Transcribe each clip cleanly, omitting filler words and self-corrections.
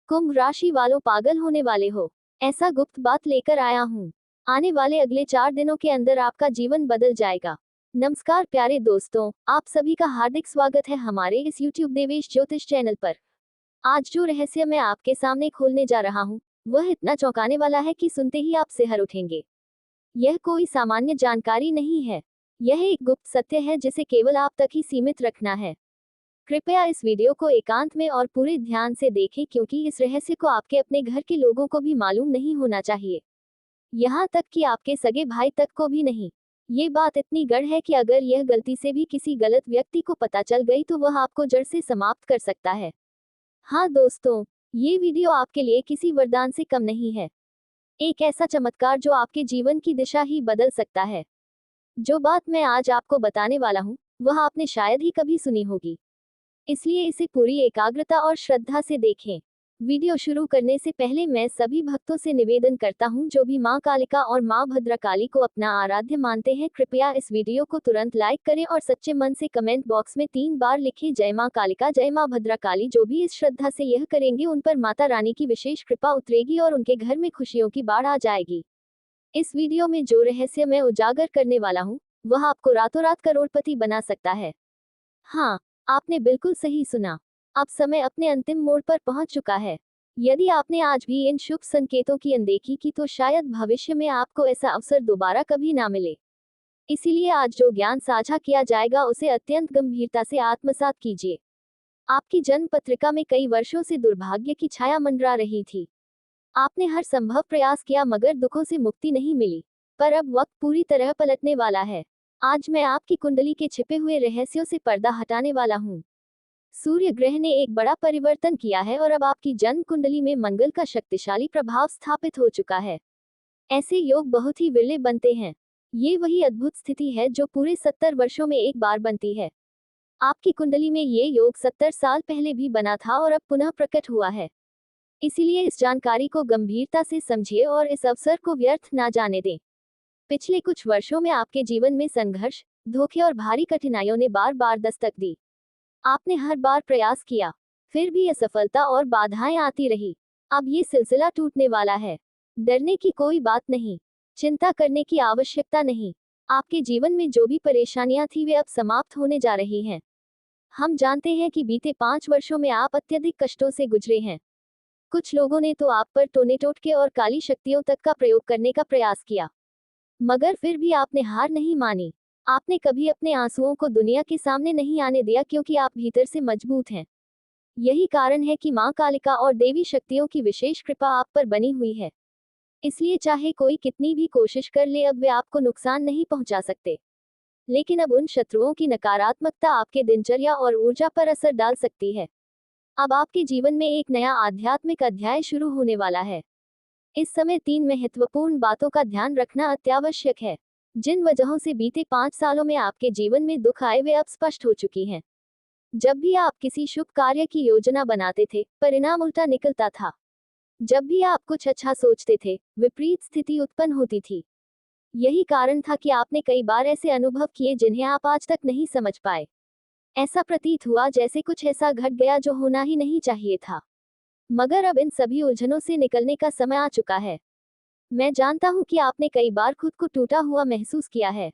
कुंभ राशि वालों, पागल होने वाले हो। ऐसा गुप्त बात लेकर आया हूँ। आने वाले अगले 4 दिनों के अंदर आपका जीवन बदल जाएगा। नमस्कार प्यारे दोस्तों, आप सभी का हार्दिक स्वागत है हमारे इस YouTube देवेश ज्योतिष चैनल पर। आज जो रहस्य मैं आपके सामने खोलने जा रहा हूँ, वह इतना चौंकाने वाला है कि सुनते ही आप सिहर उठेंगे। यह कोई सामान्य जानकारी नहीं है। यह एक गुप्त सत्य है जिसे केवल आप तक ही सीमित रखना है। कृपया इस वीडियो को एकांत में और पूरे ध्यान से देखें, क्योंकि इस रहस्य को आपके अपने घर के लोगों को भी मालूम नहीं होना चाहिए। यहाँ तक कि आपके सगे भाई तक को भी नहीं। ये बात इतनी गढ़ है कि अगर यह गलती से भी किसी गलत व्यक्ति को पता चल गई तो वह आपको जड़ से समाप्त कर सकता है। हाँ दोस्तों, ये वीडियो आपके लिए किसी वरदान से कम नहीं है। एक ऐसा चमत्कार जो आपके जीवन की दिशा ही बदल सकता है। जो बात मैं आज आपको बताने वाला हूँ, वह आपने शायद ही कभी सुनी होगी। इसलिए इसे पूरी एकाग्रता और श्रद्धा से देखें। वीडियो शुरू करने से पहले मैं सभी भक्तों से निवेदन करता हूं जो भी मां कालिका और मां भद्रकाली को अपना आराध्य मानते हैं, कृपया इस वीडियो को तुरंत लाइक करें और सच्चे मन से कमेंट बॉक्स में 3 बार लिखें, जय मां कालिका, जय मां भद्रकाली। जो भी इस श्रद्धा से यह करेंगे उन पर माता रानी की विशेष कृपा उतरेगी और उनके घर में खुशियों की बाढ़ आ जाएगी। इस वीडियो में जो रहस्य मैं उजागर करने वाला हूँ, वह आपको रातों रात करोड़पति बना सकता है। हाँ, आपने बिल्कुल सही सुना। अब समय अपने अंतिम मोड़ पर पहुंच चुका है। यदि आपने आज भी इन शुभ संकेतों की अनदेखी की तो शायद भविष्य में आपको ऐसा अवसर दोबारा कभी ना मिले। इसीलिए आज जो ज्ञान साझा किया जाएगा उसे अत्यंत गंभीरता से आत्मसात कीजिए। आपकी जन्म पत्रिका में कई वर्षों से दुर्भाग्य की छाया मंडरा रही थी। आपने हर संभव प्रयास किया मगर दुखों से मुक्ति नहीं मिली। पर अब वक्त पूरी तरह पलटने वाला है। आज मैं आपकी कुंडली के छिपे हुए रहस्यों से पर्दा हटाने वाला हूँ। सूर्य ग्रह ने एक बड़ा परिवर्तन किया है और अब आपकी जन्म कुंडली में मंगल का शक्तिशाली प्रभाव स्थापित हो चुका है। ऐसे योग बहुत ही विरले बनते हैं। ये वही अद्भुत स्थिति है जो पूरे 70 वर्षों में एक बार बनती है। आपकी कुंडली में ये योग 70 साल पहले भी बना था और अब पुनः प्रकट हुआ है। इसीलिए इस जानकारी को गंभीरता से समझिए और इस अवसर को व्यर्थ ना जाने दें। पिछले कुछ वर्षों में आपके जीवन में संघर्ष, धोखे और भारी कठिनाइयों ने बार बार दस्तक दी। आपने हर बार प्रयास किया, फिर भी असफलता और बाधाएं आती रही। अब ये सिलसिला टूटने वाला है। डरने की कोई बात नहीं, चिंता करने की आवश्यकता नहीं। आपके जीवन में जो भी परेशानियां थी वे अब समाप्त होने जा रही हैं। हम जानते हैं कि बीते 5 वर्षों में आप अत्यधिक कष्टों से गुजरे हैं। कुछ लोगों ने तो आप पर टोने टोटके और काली शक्तियों तक का प्रयोग करने का प्रयास किया, मगर फिर भी आपने हार नहीं मानी। आपने कभी अपने आंसुओं को दुनिया के सामने नहीं आने दिया, क्योंकि आप भीतर से मजबूत हैं। यही कारण है कि मां कालिका और देवी शक्तियों की विशेष कृपा आप पर बनी हुई है। इसलिए चाहे कोई कितनी भी कोशिश कर ले, अब वे आपको नुकसान नहीं पहुंचा सकते। लेकिन अब उन शत्रुओं की नकारात्मकता आपके दिनचर्या और ऊर्जा पर असर डाल सकती है। अब आपके जीवन में एक नया आध्यात्मिक अध्याय शुरू होने वाला है। इस समय 3 महत्वपूर्ण बातों का ध्यान रखना अत्यावश्यक है। जिन वजहों से बीते 5 सालों में आपके जीवन में दुख आए वे अब स्पष्ट हो चुकी हैं। जब भी आप किसी शुभ कार्य की योजना बनाते थे, परिणाम उल्टा निकलता था। जब भी आप कुछ अच्छा सोचते थे, विपरीत स्थिति उत्पन्न होती थी। यही कारण था कि आपने कई बार ऐसे अनुभव किए जिन्हें आप आज तक नहीं समझ पाए। ऐसा प्रतीत हुआ जैसे कुछ ऐसा घट गया जो होना ही नहीं चाहिए था। मगर अब इन सभी उलझनों से निकलने का समय आ चुका है। मैं जानता हूं कि आपने कई बार खुद को टूटा हुआ महसूस किया है।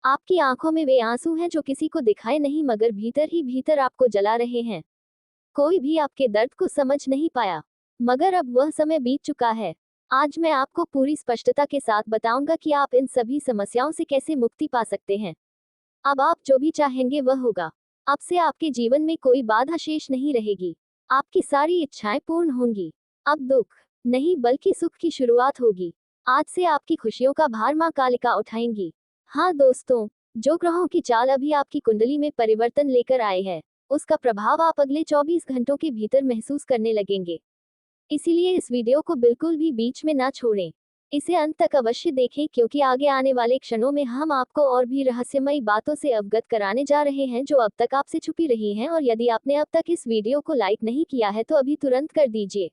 आपकी आंखों में वे आंसू हैं जो किसी को दिखाए नहीं, मगर भीतर ही भीतर आपको जला रहे हैं। कोई भी आपके दर्द को समझ नहीं पाया, मगर अब वह समय बीत चुका है। आज मैं आपको पूरी स्पष्टता के साथ बताऊंगा कि आप इन सभी समस्याओं से कैसे मुक्ति पा सकते हैं। अब आप जो भी चाहेंगे वह होगा। अब से आपके जीवन में कोई बाधा शेष नहीं रहेगी। आपकी सारी इच्छाएं पूर्ण होंगी। अब दुख नहीं बल्कि सुख की शुरुआत होगी। आज से आपकी खुशियों का भार मां कालिका उठाएंगी। हाँ दोस्तों, जो ग्रहों की चाल अभी आपकी कुंडली में परिवर्तन लेकर आए हैं, उसका प्रभाव आप अगले 24 घंटों के भीतर महसूस करने लगेंगे। इसीलिए इस वीडियो को बिल्कुल भी बीच में ना छोड़ें। इसे अंत तक अवश्य देखें, क्योंकि आगे आने वाले क्षणों में हम आपको और भी रहस्यमयी बातों से अवगत कराने जा रहे हैं जो अब तक आपसे छुपी रही हैं। और यदि आपने अब तक इस वीडियो को लाइक नहीं किया है तो अभी तुरंत कर दीजिए।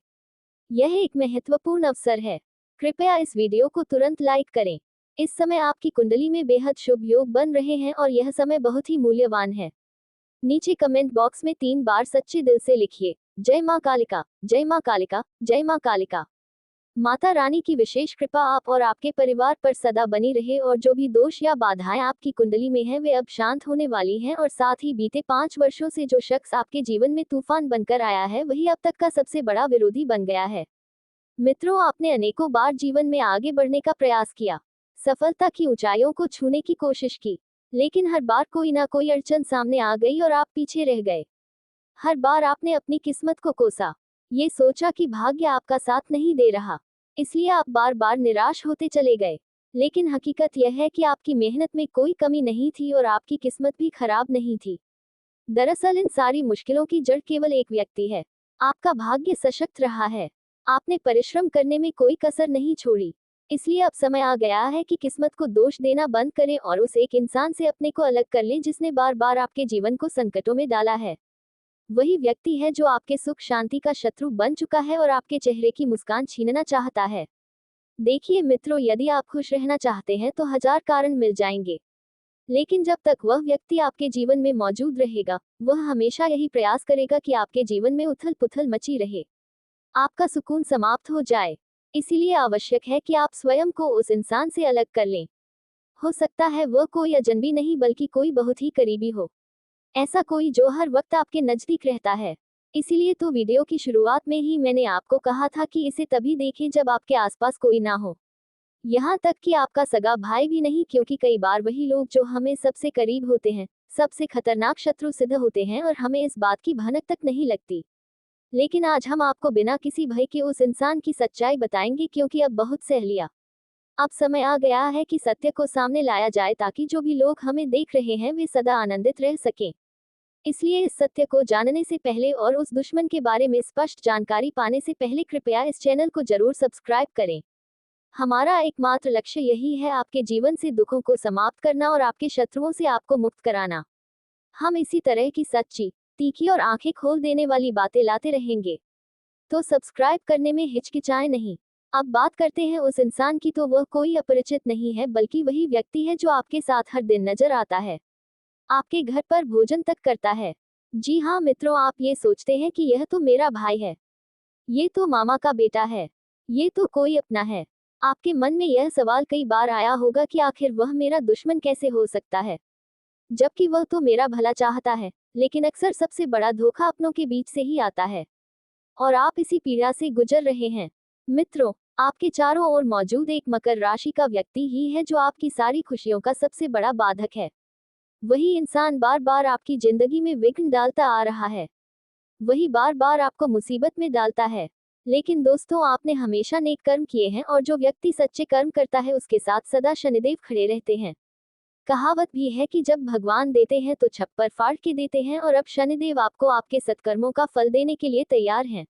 यह एक महत्वपूर्ण अवसर है। कृपया इस वीडियो को तुरंत लाइक करें। इस समय आपकी कुंडली में बेहद शुभ योग बन रहे हैं और यह समय बहुत ही मूल्यवान है। नीचे कमेंट बॉक्स में 3 बार सच्चे दिल से लिखिए, जय माँ कालिका, जय माँ कालिका, जय माँ कालिका। माता रानी की विशेष कृपा आप और आपके परिवार पर सदा बनी रहे और जो भी दोष या बाधाएं आपकी कुंडली में हैं वे अब शांत होने वाली हैं और साथ ही बीते 5 वर्षों से जो शख्स आपके जीवन में तूफान बनकर आया है वही अब तक का सबसे बड़ा विरोधी बन गया है। मित्रों, आपने अनेकों बार जीवन में आगे बढ़ने का प्रयास किया, सफलता की ऊंचाइयों को छूने की कोशिश की, लेकिन हर बार कोई ना कोई अड़चन सामने आ गई और आप पीछे रह गए। हर बार आपने अपनी किस्मत को कोसा, ये सोचा कि भाग्य आपका साथ नहीं दे रहा, इसलिए आप बार बार निराश होते चले गए। लेकिन हकीकत यह है कि आपकी मेहनत में कोई कमी नहीं थी और आपकी किस्मत भी खराब नहीं थी। दरअसल इन सारी मुश्किलों की जड़ केवल एक व्यक्ति है। आपका भाग्य सशक्त रहा है। आपने परिश्रम करने में कोई कसर नहीं छोड़ी। इसलिए अब समय आ गया है कि किस्मत को दोष देना बंद करें और उस एक इंसान से अपने को अलग कर लें जिसने बार बार आपके जीवन को संकटों में डाला है। वही व्यक्ति है जो आपके सुख शांति का शत्रु बन चुका है और आपके चेहरे की मुस्कान छीनना चाहता है। देखिए मित्रों, यदि आप खुश रहना चाहते हैं तो हजार कारण मिल जाएंगे, लेकिन जब तक वह व्यक्ति आपके जीवन में मौजूद रहेगा, वह हमेशा यही प्रयास करेगा कि आपके जीवन में उथल पुथल मची रहे, आपका सुकून समाप्त हो जाए। इसीलिए आवश्यक है कि आप स्वयं को उस इंसान से अलग कर लें। हो सकता है वह कोई अजनबी नहीं बल्कि कोई बहुत ही करीबी हो, ऐसा कोई जो हर वक्त आपके नजदीक रहता है। इसीलिए तो वीडियो की शुरुआत में ही मैंने आपको कहा था कि इसे तभी देखें जब आपके आसपास कोई ना हो, यहाँ तक कि आपका सगा भाई भी नहीं, क्योंकि कई बार वही लोग जो हमें सबसे करीब होते हैं सबसे खतरनाक शत्रु सिद्ध होते हैं और हमें इस बात की भनक तक नहीं लगती। लेकिन आज हम आपको बिना किसी भय के उस इंसान की सच्चाई बताएंगे, क्योंकि अब बहुत सह लिया। अब समय आ गया है कि सत्य को सामने लाया जाए ताकि जो भी लोग हमें देख रहे हैं वे सदा आनंदित रह सकें। इसलिए इस सत्य को जानने से पहले और उस दुश्मन के बारे में स्पष्ट जानकारी पाने से पहले कृपया इस चैनल को जरूर सब्सक्राइब करें। हमारा एकमात्र लक्ष्य यही है, आपके जीवन से दुखों को समाप्त करना और आपके शत्रुओं से आपको मुक्त कराना। हम इसी तरह की सच्ची, तीखी और आंखें खोल देने वाली बातें लाते रहेंगे, तो सब्सक्राइब करने में हिचकिचाएं नहीं। अब बात करते हैं उस इंसान की, तो वह कोई अपरिचित नहीं है बल्कि वही व्यक्ति है जो आपके साथ हर दिन नजर आता है, आपके घर पर भोजन तक करता है। जी हाँ मित्रों, आप ये सोचते हैं कि यह तो मेरा भाई है, ये तो मामा का बेटा है, ये तो कोई अपना है। आपके मन में यह सवाल कई बार आया होगा कि आखिर वह मेरा दुश्मन कैसे हो सकता है, जबकि वह तो मेरा भला चाहता है। लेकिन अक्सर सबसे बड़ा धोखा अपनों के बीच से ही आता है, और आप इसी पीड़ा से गुजर रहे हैं। मित्रों, आपके चारों ओर मौजूद एक मकर राशि का व्यक्ति ही है जो आपकी सारी खुशियों का सबसे बड़ा बाधक है। वही इंसान बार बार आपकी जिंदगी में विघ्न डालता आ रहा है, वही बार बार आपको मुसीबत में डालता है। लेकिन दोस्तों, आपने हमेशा नेक कर्म किए हैं और जो व्यक्ति सच्चे कर्म करता है उसके साथ सदा शनिदेव खड़े रहते हैं। कहावत भी है कि जब भगवान देते हैं तो छप्पर फाड़ के देते हैं, और अब शनिदेव आपको आपके सत्कर्मों का फल देने के लिए तैयार हैं।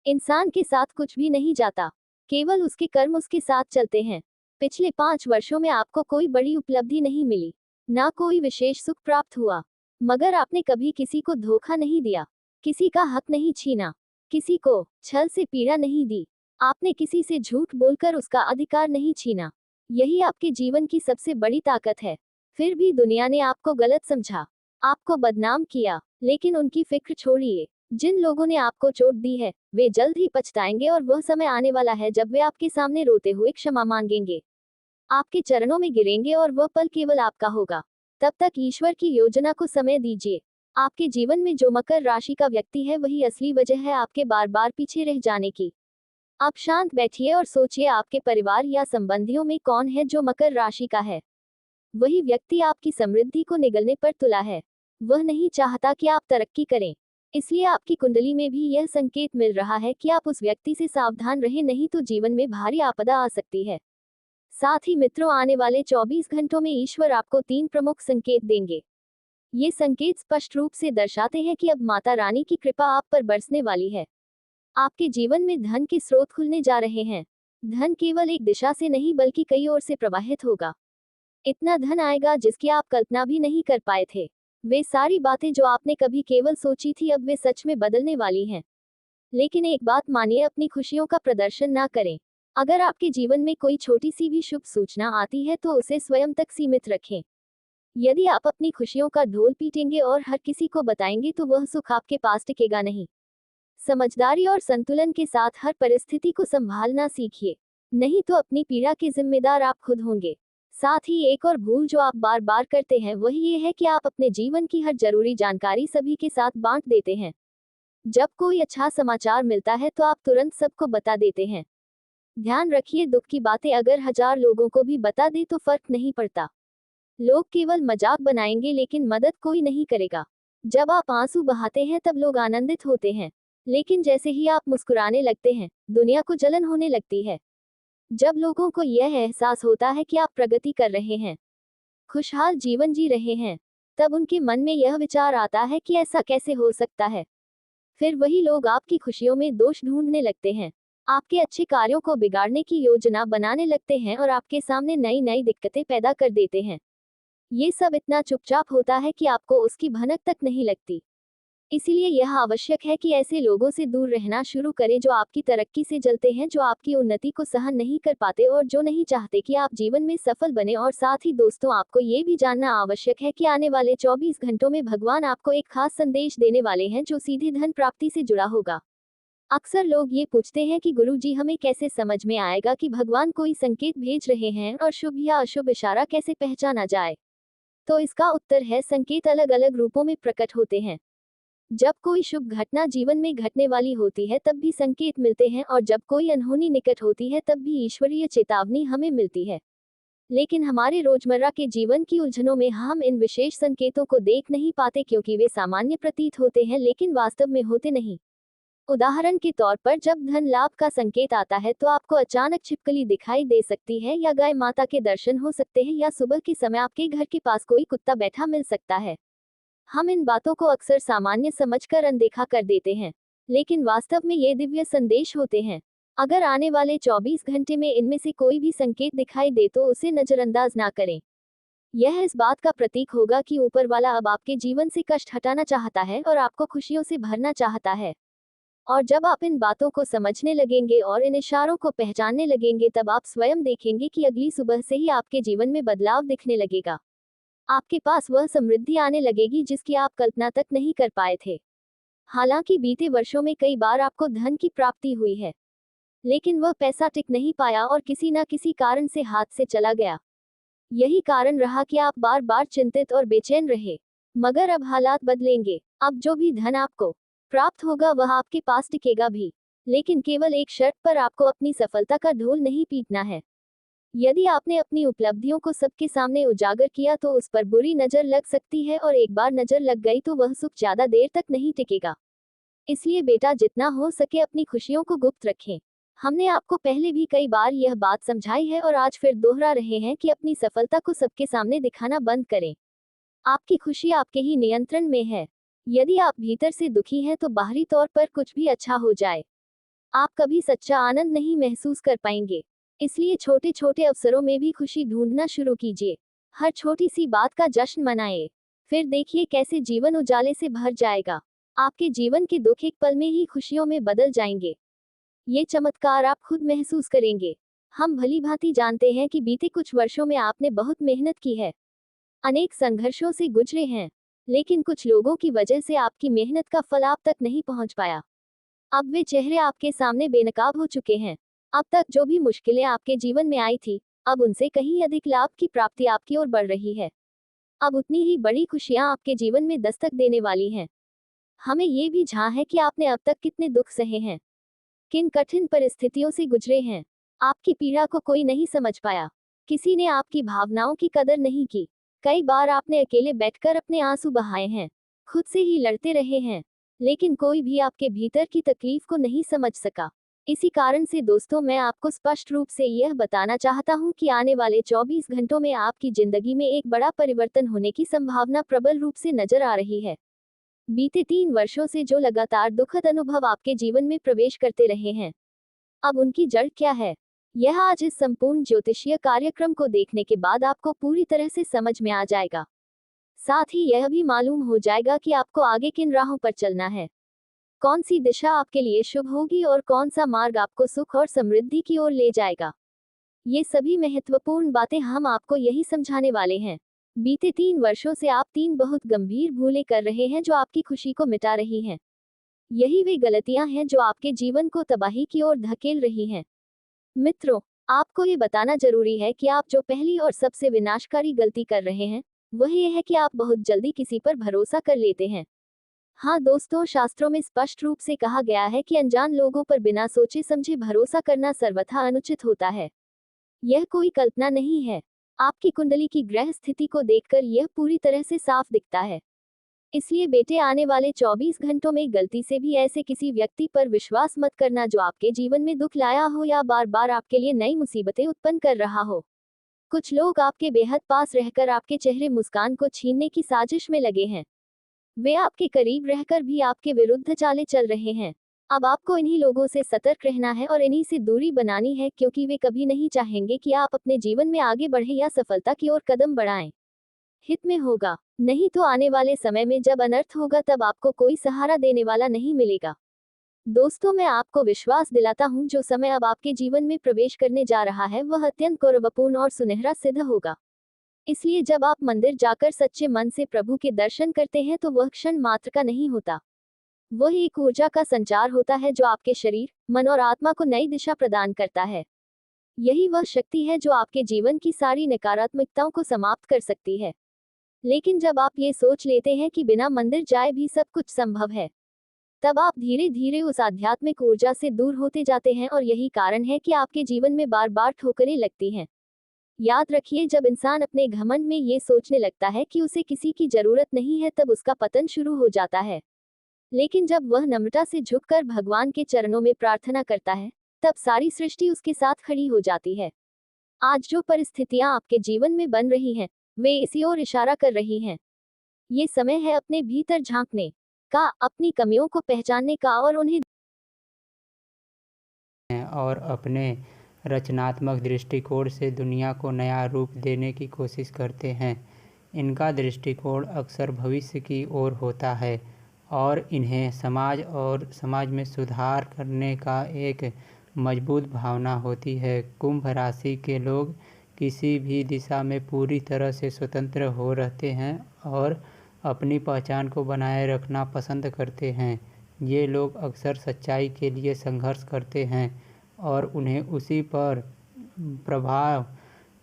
इंसान के साथ कुछ भी नहीं जाता, केवल उसके कर्म उसके साथ चलते हैं। पिछले 5 वर्षों में आपको कोई बड़ी उपलब्धि नहीं मिली, ना कोई विशेष सुख प्राप्त हुआ, मगर आपने कभी किसी को धोखा नहीं दिया, किसी का हक नहीं छीना, किसी को छल से पीड़ा नहीं दी, आपने किसी से झूठ बोलकर उसका अधिकार नहीं छीना। यही आपके जीवन की सबसे बड़ी ताकत है। फिर भी दुनिया ने आपको गलत समझा, आपको बदनाम किया, लेकिन उनकी फिक्र छोड़िए। जिन लोगों ने आपको चोट दी है वे जल्द ही पछताएंगे, और वह समय आने वाला है जब वे आपके सामने रोते हुए क्षमा मांगेंगे, आपके चरणों में गिरेंगे, और वह पल केवल आपका होगा। तब तक ईश्वर की योजना को समय दीजिए। आपके जीवन में जो मकर राशि का व्यक्ति है वही असली वजह है आपके बार बार पीछे रह जाने की। आप शांत बैठिए और सोचिए, आपके परिवार या संबंधियों में कौन है जो मकर राशि का है। वही व्यक्ति आपकी समृद्धि को निगलने पर तुला है। वह नहीं चाहता कि आप तरक्की करें, इसलिए आपकी कुंडली में भी यह संकेत मिल रहा है कि आप उस व्यक्ति से सावधान रहें, नहीं तो जीवन में भारी आपदा आ सकती है। साथ ही मित्रों, आने वाले 24 घंटों में ईश्वर आपको 3 प्रमुख संकेत देंगे। ये संकेत स्पष्ट रूप से दर्शाते हैं कि अब माता रानी की कृपा आप पर बरसने वाली है। आपके जीवन में धन के स्रोत खुलने जा रहे हैं। धन केवल एक दिशा से नहीं बल्कि कई ओर से प्रवाहित होगा। इतना धन आएगा जिसकी आप कल्पना भी नहीं कर पाए थे। वे सारी बातें जो आपने कभी केवल सोची थी अब वे सच में बदलने वाली हैं। लेकिन एक बात मानिए, अपनी खुशियों का प्रदर्शन ना करें। अगर आपके जीवन में कोई छोटी सी भी शुभ सूचना आती है तो उसे स्वयं तक सीमित रखें। यदि आप अपनी खुशियों का ढोल पीटेंगे और हर किसी को बताएंगे तो वह सुख आपके पास टिकेगा नहीं। समझदारी और संतुलन के साथ हर परिस्थिति को संभालना सीखिए, नहीं तो अपनी पीड़ा के जिम्मेदार आप खुद होंगे। साथ ही एक और भूल जो आप बार बार करते हैं वही ये है कि आप अपने जीवन की हर जरूरी जानकारी सभी के साथ बांट देते हैं। जब कोई अच्छा समाचार मिलता है तो आप तुरंत सबको बता देते हैं। ध्यान रखिए, दुख की बातें अगर 1000 लोगों को भी बता दे तो फर्क नहीं पड़ता। लोग केवल मजाक बनाएंगे लेकिन मदद कोई नहीं करेगा। जब आप आंसू बहाते हैं तब लोग आनंदित होते हैं, लेकिन जैसे ही आप मुस्कुराने लगते हैं दुनिया को जलन होने लगती है। जब लोगों को यह एहसास होता है कि आप प्रगति कर रहे हैं, खुशहाल जीवन जी रहे हैं, तब उनके मन में यह विचार आता है कि ऐसा कैसे हो सकता है। फिर वही लोग आपकी खुशियों में दोष ढूंढने लगते हैं, आपके अच्छे कार्यों को बिगाड़ने की योजना बनाने लगते हैं और आपके सामने नई नई दिक्कतें पैदा कर देते हैं। ये सब इतना चुपचाप होता है कि आपको उसकी भनक तक नहीं लगती। इसीलिए यह आवश्यक है कि ऐसे लोगों से दूर रहना शुरू करें जो आपकी तरक्की से जलते हैं, जो आपकी उन्नति को सहन नहीं कर पाते और जो नहीं चाहते कि आप जीवन में सफल बने। और साथ ही दोस्तों, आपको ये भी जानना आवश्यक है कि आने वाले 24 घंटों में भगवान आपको एक खास संदेश देने वाले हैं जो सीधे धन प्राप्ति से जुड़ा होगा। अक्सर लोग ये पूछते हैं कि गुरुजी, हमें कैसे समझ में आएगा कि भगवान कोई संकेत भेज रहे हैं और शुभ या अशुभ इशारा कैसे पहचाना जाए? तो इसका उत्तर है, संकेत अलग अलग रूपों में प्रकट होते हैं। जब कोई शुभ घटना जीवन में घटने वाली होती है तब भी संकेत मिलते हैं, और जब कोई अनहोनी निकट होती है तब भी ईश्वरीय चेतावनी हमें मिलती है। लेकिन हमारे रोजमर्रा के जीवन की उलझनों में हम इन विशेष संकेतों को देख नहीं पाते, क्योंकि वे सामान्य प्रतीत होते हैं लेकिन वास्तव में होते नहीं। उदाहरण के तौर पर, जब धन लाभ का संकेत आता है तो आपको अचानक छिपकली दिखाई दे सकती है, या गाय माता के दर्शन हो सकते हैं, या सुबह के समय आपके घर के पास कोई कुत्ता बैठा मिल सकता है। हम इन बातों को अक्सर सामान्य समझकर अनदेखा कर देते हैं, लेकिन वास्तव में ये दिव्य संदेश होते हैं। अगर आने वाले 24 घंटे में इनमें से कोई भी संकेत दिखाई दे तो उसे नजरअंदाज ना करें। यह इस बात का प्रतीक होगा कि ऊपर वाला अब आपके जीवन से कष्ट हटाना चाहता है और आपको खुशियों से भरना चाहता है। और जब आप इन बातों को समझने लगेंगे और इन इशारों को पहचानने लगेंगे, तब आप स्वयं देखेंगे कि अगली सुबह से ही आपके जीवन में बदलाव दिखने लगेगा। आपके पास वह समृद्धि आने लगेगी जिसकी आप कल्पना तक नहीं कर पाए थे। हालांकि बीते वर्षों में कई बार आपको धन की प्राप्ति हुई है, लेकिन वह पैसा टिक नहीं पाया और किसी न किसी कारण से हाथ से चला गया। यही कारण रहा कि आप बार बार चिंतित और बेचैन रहे। मगर अब हालात बदलेंगे। अब जो भी धन आपको प्राप्त होगा वह आपके पास टिकेगा भी, लेकिन केवल एक शर्त पर, आपको अपनी सफलता का ढोल नहीं पीटना है। यदि आपने अपनी उपलब्धियों को सबके सामने उजागर किया तो उस पर बुरी नजर लग सकती है, और एक बार नजर लग गई तो वह सुख ज्यादा देर तक नहीं टिकेगा। इसलिए बेटा, जितना हो सके अपनी खुशियों को गुप्त रखें। हमने आपको पहले भी कई बार यह बात समझाई है और आज फिर दोहरा रहे हैं कि अपनी सफलता को सबके सामने दिखाना बंद करें। आपकी खुशी आपके ही नियंत्रण में है। यदि आप भीतर से दुखी हैं तो बाहरी तौर पर कुछ भी अच्छा हो जाए, आप कभी सच्चा आनंद नहीं महसूस कर पाएंगे। इसलिए छोटे छोटे अवसरों में भी खुशी ढूंढना शुरू कीजिए। हर छोटी सी बात का जश्न मनाएं। फिर देखिए कैसे जीवन उजाले से भर जाएगा। आपके जीवन के दुख एक पल में ही खुशियों में बदल जाएंगे। ये चमत्कार आप खुद महसूस करेंगे। हम भली भांति जानते हैं कि बीते कुछ वर्षों में आपने बहुत मेहनत की है, अनेक संघर्षों से गुजरे हैं, लेकिन कुछ लोगों की वजह से आपकी मेहनत का फल आप तक नहीं पहुंच पाया। अब वे चेहरे आपके सामने बेनकाब हो चुके हैं। अब तक जो भी मुश्किलें आपके जीवन में आई थी, अब उनसे कहीं अधिक लाभ की प्राप्ति आपकी ओर बढ़ रही है। अब उतनी ही बड़ी खुशियां आपके जीवन में दस्तक देने वाली हैं। हमें ये भी झां है कि आपने अब तक कितने दुख सहे हैं, किन कठिन परिस्थितियों से गुजरे हैं। आपकी पीड़ा को कोई नहीं समझ पाया, किसी ने आपकी भावनाओं की कदर नहीं की। कई बार आपने अकेले बैठकर अपने आंसू बहाए हैं, खुद से ही लड़ते रहे हैं, लेकिन कोई भी आपके भीतर की तकलीफ को नहीं समझ सका। इसी कारण से दोस्तों, मैं आपको स्पष्ट रूप से यह बताना चाहता हूं कि आने वाले 24 घंटों में आपकी जिंदगी में एक बड़ा परिवर्तन होने की संभावना प्रबल रूप से नजर आ रही है। बीते 3 वर्षों से जो लगातार दुखद अनुभव आपके जीवन में प्रवेश करते रहे हैं, अब उनकी जड़ क्या है, यह आज इस संपूर्ण ज्योतिषीय कार्यक्रम को देखने के बाद आपको पूरी तरह से समझ में आ जाएगा। साथ ही यह भी मालूम हो जाएगा कि आपको आगे किन राहों पर चलना है, कौन सी दिशा आपके लिए शुभ होगी और कौन सा मार्ग आपको सुख और समृद्धि की ओर ले जाएगा। ये सभी महत्वपूर्ण बातें हम आपको यही समझाने वाले हैं। बीते 3 वर्षों से आप 3 बहुत गंभीर भूलें कर रहे हैं जो आपकी खुशी को मिटा रही हैं। यही वे गलतियां हैं जो आपके जीवन को तबाही की ओर धकेल रही हैं। मित्रों, आपको ये बताना जरूरी है कि आप जो पहली और सबसे विनाशकारी गलती कर रहे हैं, वह ये है कि आप बहुत जल्दी किसी पर भरोसा कर लेते हैं। हाँ दोस्तों, शास्त्रों में स्पष्ट रूप से कहा गया है कि अनजान लोगों पर बिना सोचे समझे भरोसा करना सर्वथा अनुचित होता है। यह कोई कल्पना नहीं है। आपकी कुंडली की ग्रह स्थिति को देखकर यह पूरी तरह से साफ दिखता है। इसलिए बेटे, आने वाले 24 घंटों में गलती से भी ऐसे किसी व्यक्ति पर विश्वास मत करना जो आपके जीवन में दुख लाया हो या बार बार आपके लिए नई मुसीबतें उत्पन्न कर रहा हो। कुछ लोग आपके बेहद पास रहकर आपके चेहरे मुस्कान को छीनने की साजिश में लगे हैं। वे आपके करीब रहकर भी आपके विरुद्ध चालें चल रहे हैं। अब आपको इन्हीं लोगों से सतर्क रहना है और इन्हीं से दूरी बनानी है, क्योंकि वे कभी नहीं चाहेंगे कि आप अपने जीवन में आगे बढ़ें या सफलता की ओर कदम बढ़ाएं। हित में होगा, नहीं तो आने वाले समय में जब अनर्थ होगा तब आपको कोई सहारा देने वाला नहीं मिलेगा। दोस्तों, मैं आपको विश्वास दिलाता हूं, जो समय अब आपके जीवन में प्रवेश करने जा रहा है वह अत्यंत गौरवपूर्ण और सुनहरा सिद्ध होगा। इसलिए जब आप मंदिर जाकर सच्चे मन से प्रभु के दर्शन करते हैं तो वह क्षण मात्र का नहीं होता। वह एक ऊर्जा का संचार होता है जो आपके शरीर, मन और आत्मा को नई दिशा प्रदान करता है। यही वह शक्ति है जो आपके जीवन की सारी नकारात्मकताओं को समाप्त कर सकती है। लेकिन जब आप ये सोच लेते हैं कि बिना मंदिर जाए भी सब कुछ संभव है, तब आप धीरे धीरे उस आध्यात्मिक ऊर्जा से दूर होते जाते हैं और यही कारण है कि आपके जीवन में बार बार ठोकरें लगती हैं। याद रखिए, जब इंसान अपने घमंड में ये सोचने लगता है कि उसे किसी की जरूरत नहीं है तब उसका पतन शुरू हो जाता है। लेकिन जब वह नम्रता से झुककर भगवान के चरणों में प्रार्थना करता है, तब सारी सृष्टि उसके साथ खड़ी हो जाती है। आज जो परिस्थितियां आपके जीवन में बन रही हैं, वे इसी ओर इशारा कर रही हैं। ये समय है अपने भीतर झांकने का, अपनी कमियों को पहचानने का और उन्हें और अपने रचनात्मक दृष्टिकोण से दुनिया को नया रूप देने की कोशिश करते हैं। इनका दृष्टिकोण अक्सर भविष्य की ओर होता है और इन्हें समाज में सुधार करने का एक मजबूत भावना होती है। कुंभ राशि के लोग किसी भी दिशा में पूरी तरह से स्वतंत्र हो रहते हैं और अपनी पहचान को बनाए रखना पसंद करते हैं। ये लोग अक्सर सच्चाई के लिए संघर्ष करते हैं और उन्हें उसी पर प्रभाव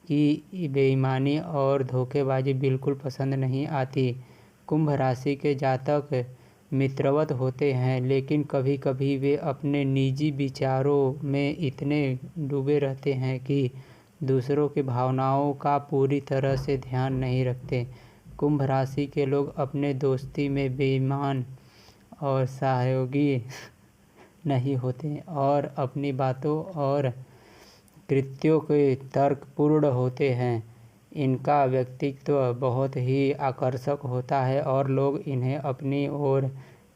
की बेईमानी और धोखेबाजी बिल्कुल पसंद नहीं आती। कुंभ राशि के जातक मित्रवत होते हैं, लेकिन कभी कभी वे अपने निजी विचारों में इतने डूबे रहते हैं कि दूसरों की भावनाओं का पूरी तरह से ध्यान नहीं रखते। कुंभ राशि के लोग अपने दोस्ती में बेईमान और सहयोगी नहीं होते और अपनी बातों और कृत्यों के तर्कपूर्ण होते हैं। इनका व्यक्तित्व बहुत ही आकर्षक होता है और लोग इन्हें अपनी ओर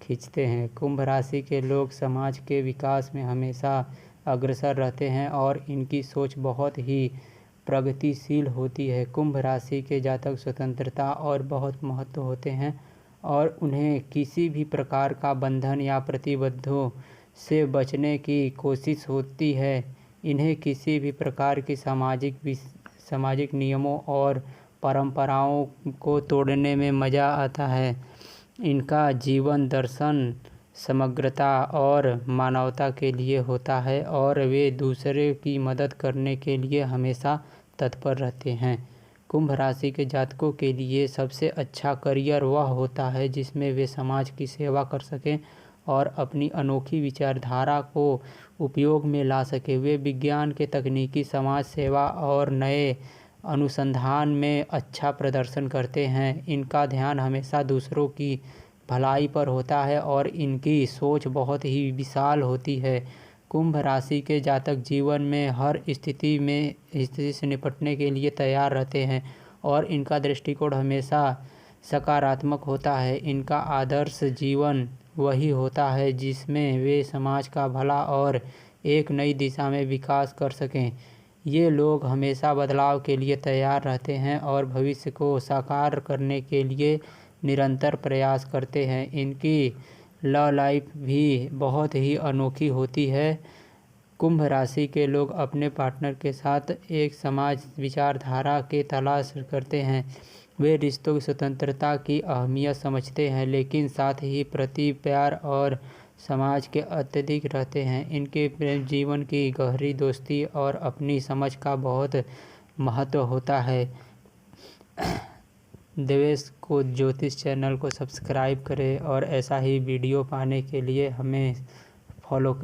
खींचते हैं। कुंभ राशि के लोग समाज के विकास में हमेशा अग्रसर रहते हैं और इनकी सोच बहुत ही प्रगतिशील होती है। कुंभ राशि के जातक स्वतंत्रता और बहुत महत्व होते हैं और उन्हें किसी भी प्रकार का बंधन या प्रतिबद्धों से बचने की कोशिश होती है। इन्हें किसी भी प्रकार की सामाजिक नियमों और परंपराओं को तोड़ने में मज़ा आता है। इनका जीवन दर्शन समग्रता और मानवता के लिए होता है और वे दूसरे की मदद करने के लिए हमेशा तत्पर रहते हैं। कुंभ राशि के जातकों के लिए सबसे अच्छा करियर वह होता है जिसमें वे समाज की सेवा कर सकें और अपनी अनोखी विचारधारा को उपयोग में ला सके। वे विज्ञान के तकनीकी, समाज सेवा और नए अनुसंधान में अच्छा प्रदर्शन करते हैं। इनका ध्यान हमेशा दूसरों की भलाई पर होता है और इनकी सोच बहुत ही विशाल होती है। कुंभ राशि के जातक जीवन में हर स्थिति से निपटने के लिए तैयार रहते हैं और इनका दृष्टिकोण हमेशा सकारात्मक होता है। इनका आदर्श जीवन वही होता है जिसमें वे समाज का भला और एक नई दिशा में विकास कर सकें। ये लोग हमेशा बदलाव के लिए तैयार रहते हैं और भविष्य को साकार करने के लिए निरंतर प्रयास करते हैं। इनकी लव लाइफ भी बहुत ही अनोखी होती है। कुंभ राशि के लोग अपने पार्टनर के साथ एक समाज विचारधारा की तलाश करते हैं। वे रिश्तों की स्वतंत्रता की अहमियत समझते हैं, लेकिन साथ ही प्रति प्यार और समाज के अत्यधिक रहते हैं। इनके प्रेम जीवन की गहरी दोस्ती और अपनी समझ का बहुत महत्व होता है। देवेश को ज्योतिष चैनल को सब्सक्राइब करें और ऐसा ही वीडियो पाने के लिए हमें फॉलो करें।